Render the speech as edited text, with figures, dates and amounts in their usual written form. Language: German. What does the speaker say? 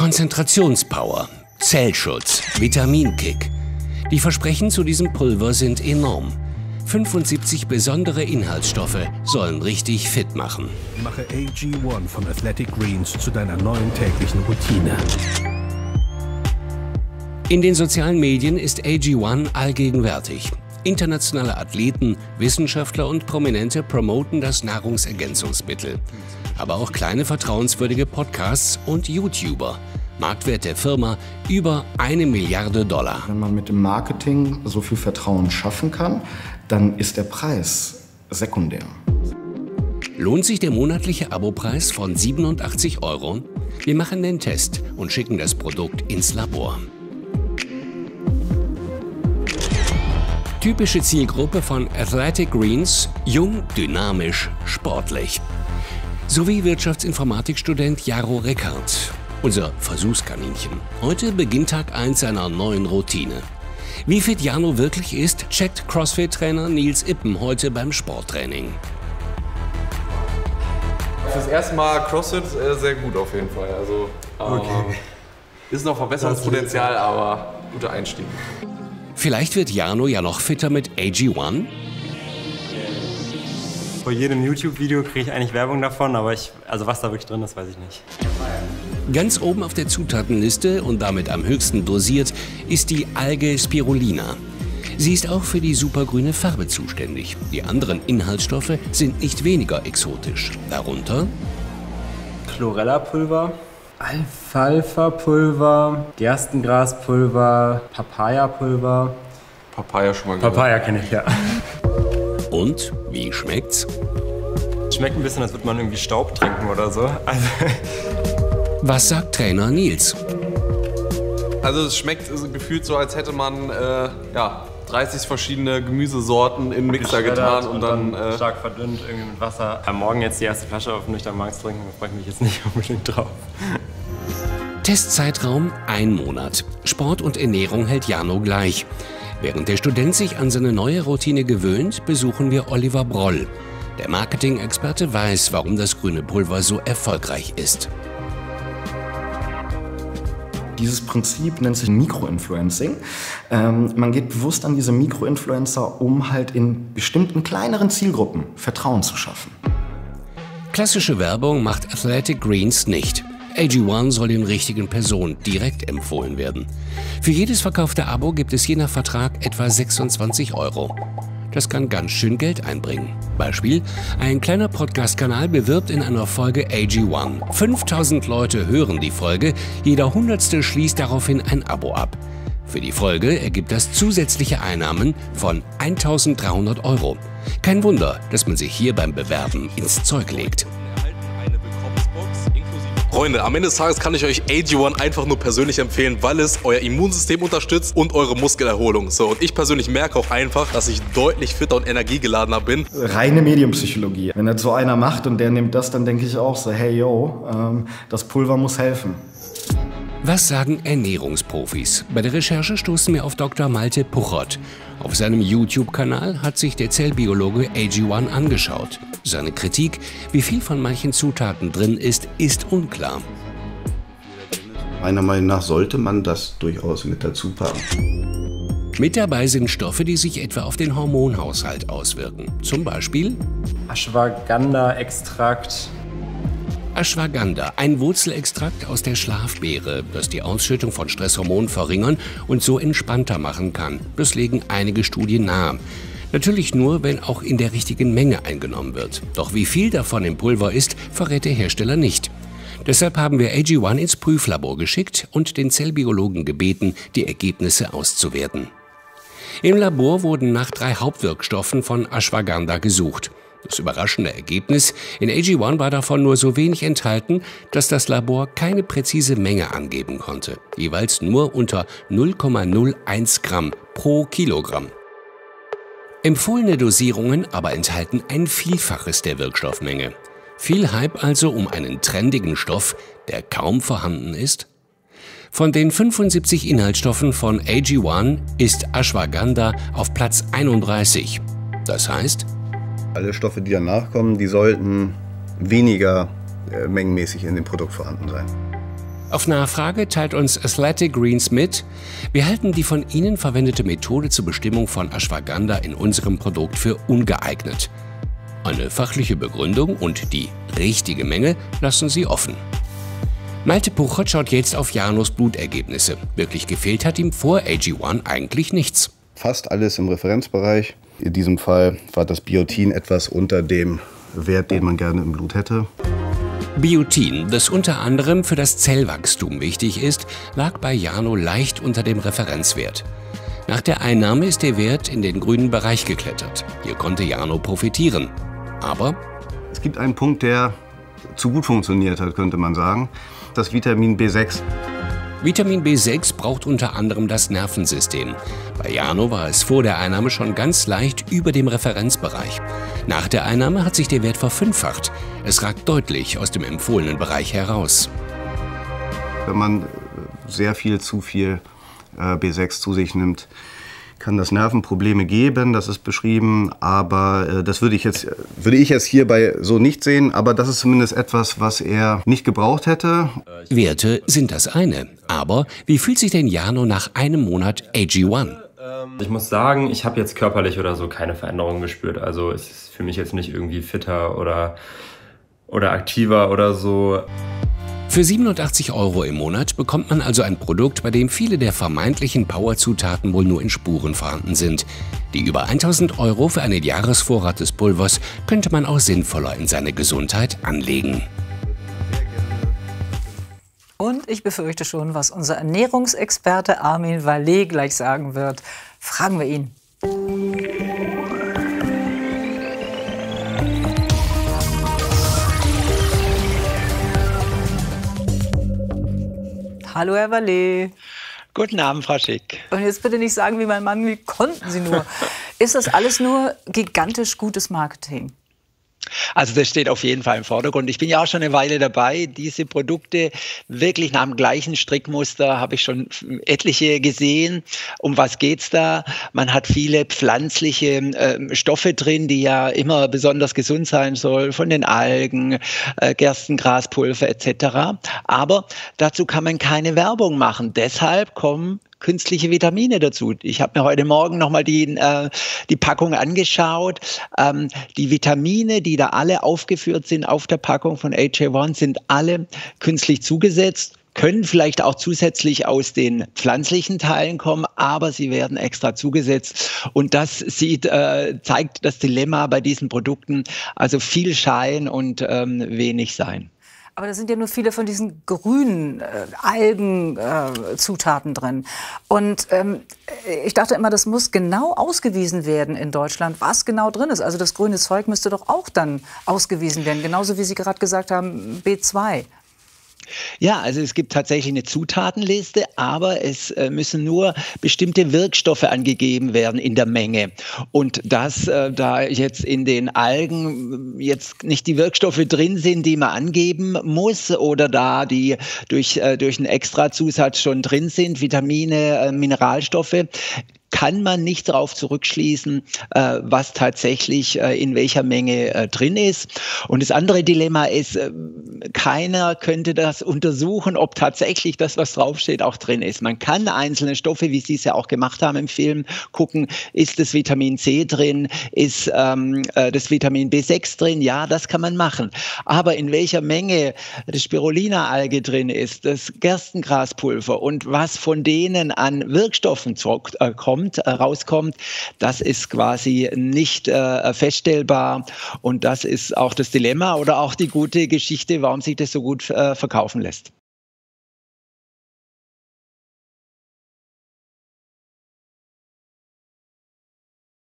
Konzentrationspower, Zellschutz, Vitaminkick. Die Versprechen zu diesem Pulver sind enorm. 75 besondere Inhaltsstoffe sollen richtig fit machen. Mache AG1 von Athletic Greens zu deiner neuen täglichen Routine. In den sozialen Medien ist AG1 allgegenwärtig. Internationale Athleten, Wissenschaftler und Prominente promoten das Nahrungsergänzungsmittel. Aber auch kleine vertrauenswürdige Podcasts und YouTuber. Marktwert der Firma über $1 Milliarde. Wenn man mit dem Marketing so viel Vertrauen schaffen kann, dann ist der Preis sekundär. Lohnt sich der monatliche Abopreis von 87 €? Wir machen den Test und schicken das Produkt ins Labor. Typische Zielgruppe von Athletic Greens: jung, dynamisch, sportlich. Sowie Wirtschaftsinformatikstudent Jaro Rickert, unser Versuchskaninchen. Heute beginnt Tag 1 seiner neuen Routine. Wie fit Jano wirklich ist, checkt CrossFit-Trainer Nils Ippen heute beim Sporttraining. Fürs erste Mal CrossFit sehr gut auf jeden Fall. Also ist noch Verbesserungspotenzial, aber guter Einstieg. Vielleicht wird Jano ja noch fitter mit AG1? Vor jedem YouTube-Video kriege ich eigentlich Werbung davon, aber was da wirklich drin ist, weiß ich nicht. Ganz oben auf der Zutatenliste und damit am höchsten dosiert ist die Alge Spirulina. Sie ist auch für die supergrüne Farbe zuständig. Die anderen Inhaltsstoffe sind nicht weniger exotisch. Darunter Chlorella-Pulver, Alfalfa-Pulver, Gerstengraspulver, Papaya-Pulver. Papaya schon mal gehört. Papaya kenne ich, ja. Und wie schmeckt's? Schmeckt ein bisschen, als würde man irgendwie Staub trinken oder so. Was sagt Trainer Nils? Also es schmeckt gefühlt so, als hätte man 30 verschiedene Gemüsesorten in den Mixer getan und dann stark verdünnt irgendwie mit Wasser. Am Morgen jetzt die erste Flasche auf nüchtern Magen zu trinken, da freue ich mich jetzt nicht unbedingt drauf. Testzeitraum 1 Monat. Sport und Ernährung hält Jano gleich. Während der Student sich an seine neue Routine gewöhnt, besuchen wir Oliver Broll. Der Marketing-Experte weiß, warum das grüne Pulver so erfolgreich ist. Dieses Prinzip nennt sich Mikroinfluencing. Man geht bewusst an diese Mikroinfluencer, um halt in bestimmten kleineren Zielgruppen Vertrauen zu schaffen. Klassische Werbung macht Athletic Greens nicht. AG1 soll den richtigen Personen direkt empfohlen werden. Für jedes verkaufte Abo gibt es je nach Vertrag etwa 26 €. Das kann ganz schön Geld einbringen. Beispiel: ein kleiner Podcast-Kanal bewirbt in einer Folge AG1. 5000 Leute hören die Folge, jeder Hundertste schließt daraufhin ein Abo ab. Für die Folge ergibt das zusätzliche Einnahmen von 1.300 €. Kein Wunder, dass man sich hier beim Bewerben ins Zeug legt. Freunde, am Ende des Tages kann ich euch AG1 einfach nur persönlich empfehlen, weil es euer Immunsystem unterstützt und eure Muskelerholung. So, und ich persönlich merke auch einfach, dass ich deutlich fitter und energiegeladener bin. Reine Medienpsychologie. Wenn das so einer macht und der nimmt das, dann denke ich auch so, hey yo, das Pulver muss helfen. Was sagen Ernährungsprofis? Bei der Recherche stoßen wir auf Dr. Malte Puchert. Auf seinem YouTube-Kanal hat sich der Zellbiologe AG1 angeschaut. Seine Kritik: wie viel von manchen Zutaten drin ist unklar. Meiner Meinung nach sollte man das durchaus mit dazu packen. Mit dabei sind Stoffe, die sich etwa auf den Hormonhaushalt auswirken. Zum Beispiel Ashwagandha-Extrakt. Ashwagandha, ein Wurzelextrakt aus der Schlafbeere, das die Ausschüttung von Stresshormonen verringern und so entspannter machen kann. Das legen einige Studien nahe. Natürlich nur, wenn auch in der richtigen Menge eingenommen wird. Doch wie viel davon im Pulver ist, verrät der Hersteller nicht. Deshalb haben wir AG1 ins Prüflabor geschickt und den Zellbiologen gebeten, die Ergebnisse auszuwerten. Im Labor wurden nach 3 Hauptwirkstoffen von Ashwagandha gesucht. Das überraschende Ergebnis: in AG1 war davon nur so wenig enthalten, dass das Labor keine präzise Menge angeben konnte. Jeweils nur unter 0,01 Gramm pro Kilogramm. Empfohlene Dosierungen aber enthalten ein Vielfaches der Wirkstoffmenge. Viel Hype also um einen trendigen Stoff, der kaum vorhanden ist? Von den 75 Inhaltsstoffen von AG1 ist Ashwagandha auf Platz 31. Das heißt, Alle Stoffe, die danach kommen, die sollten weniger mengenmäßig in dem Produkt vorhanden sein. Auf Nachfrage teilt uns Athletic Greens mit, wir halten die von Ihnen verwendete Methode zur Bestimmung von Ashwagandha in unserem Produkt für ungeeignet. Eine fachliche Begründung und die richtige Menge lassen Sie offen. Malte Puchert schaut jetzt auf Janos Blutergebnisse. Wirklich gefehlt hat ihm vor AG1 eigentlich nichts. Fast alles im Referenzbereich. In diesem Fall war das Biotin etwas unter dem Wert, den man gerne im Blut hätte. Biotin, das unter anderem für das Zellwachstum wichtig ist, lag bei Jano leicht unter dem Referenzwert. Nach der Einnahme ist der Wert in den grünen Bereich geklettert. Hier konnte Jano profitieren. Aber es gibt einen Punkt, der zu gut funktioniert hat, könnte man sagen. Das Vitamin B6. Vitamin B6 braucht unter anderem das Nervensystem. Bei Jano war es vor der Einnahme schon ganz leicht über dem Referenzbereich. Nach der Einnahme hat sich der Wert verfünffacht. Es ragt deutlich aus dem empfohlenen Bereich heraus. Wenn man zu viel B6 zu sich nimmt, kann das Nervenprobleme geben, das ist beschrieben, aber das würde ich jetzt hierbei so nicht sehen, aber das ist zumindest etwas, was er nicht gebraucht hätte. Werte sind das eine, aber wie fühlt sich denn Jano nach einem Monat AG1? Ich muss sagen, ich habe jetzt körperlich oder so keine Veränderungen gespürt, also es ist für mich jetzt nicht irgendwie fitter oder aktiver oder so. Für 87 € im Monat bekommt man also ein Produkt, bei dem viele der vermeintlichen Powerzutaten wohl nur in Spuren vorhanden sind. Die über 1000 € für einen Jahresvorrat des Pulvers könnte man auch sinnvoller in seine Gesundheit anlegen. Und ich befürchte schon, was unser Ernährungsexperte Armin Vallet gleich sagen wird. Fragen wir ihn. Hallo, Herr Vallet. Guten Abend, Frau Schick. Und jetzt bitte nicht sagen, wie mein Mann, wie konnten Sie nur? Ist das alles nur gigantisch gutes Marketing? Also das steht auf jeden Fall im Vordergrund. Ich bin ja auch schon eine Weile dabei. Diese Produkte wirklich nach dem gleichen Strickmuster habe ich schon etliche gesehen. Um was geht's da? Man hat viele pflanzliche Stoffe drin, die ja immer besonders gesund sein sollen, von den Algen, Gerstengraspulver etc. Aber dazu kann man keine Werbung machen. Deshalb kommen künstliche Vitamine dazu. Ich habe mir heute Morgen nochmal die Packung angeschaut. Die Vitamine, die da alle aufgeführt sind auf der Packung von AG1, sind alle künstlich zugesetzt, können vielleicht auch zusätzlich aus den pflanzlichen Teilen kommen, aber sie werden extra zugesetzt. Und das zeigt das Dilemma bei diesen Produkten, also viel Schein und wenig Sein. Aber da sind ja nur viele von diesen grünen Algenzutaten drin. Und ich dachte immer, das muss genau ausgewiesen werden in Deutschland, was genau drin ist. Also das grüne Zeug müsste doch auch dann ausgewiesen werden, genauso wie Sie gerade gesagt haben, B2. Ja, also es gibt tatsächlich eine Zutatenliste, aber es müssen nur bestimmte Wirkstoffe angegeben werden in der Menge. Und dass da jetzt in den Algen jetzt nicht die Wirkstoffe drin sind, die man angeben muss, oder da die durch einen Extrazusatz schon drin sind, Vitamine, Mineralstoffe, kann man nicht darauf zurückschließen, was tatsächlich in welcher Menge drin ist. Und das andere Dilemma ist, keiner könnte das untersuchen, ob tatsächlich das, was draufsteht, auch drin ist. Man kann einzelne Stoffe, wie Sie es ja auch gemacht haben im Film, gucken, ist das Vitamin C drin, ist das Vitamin B6 drin? Ja, das kann man machen. Aber in welcher Menge das Spirulina-Alge drin ist, das Gerstengraspulver und was von denen an Wirkstoffen rauskommt, das ist quasi nicht feststellbar, und das ist auch das Dilemma oder auch die gute Geschichte, warum sich das so gut verkaufen lässt.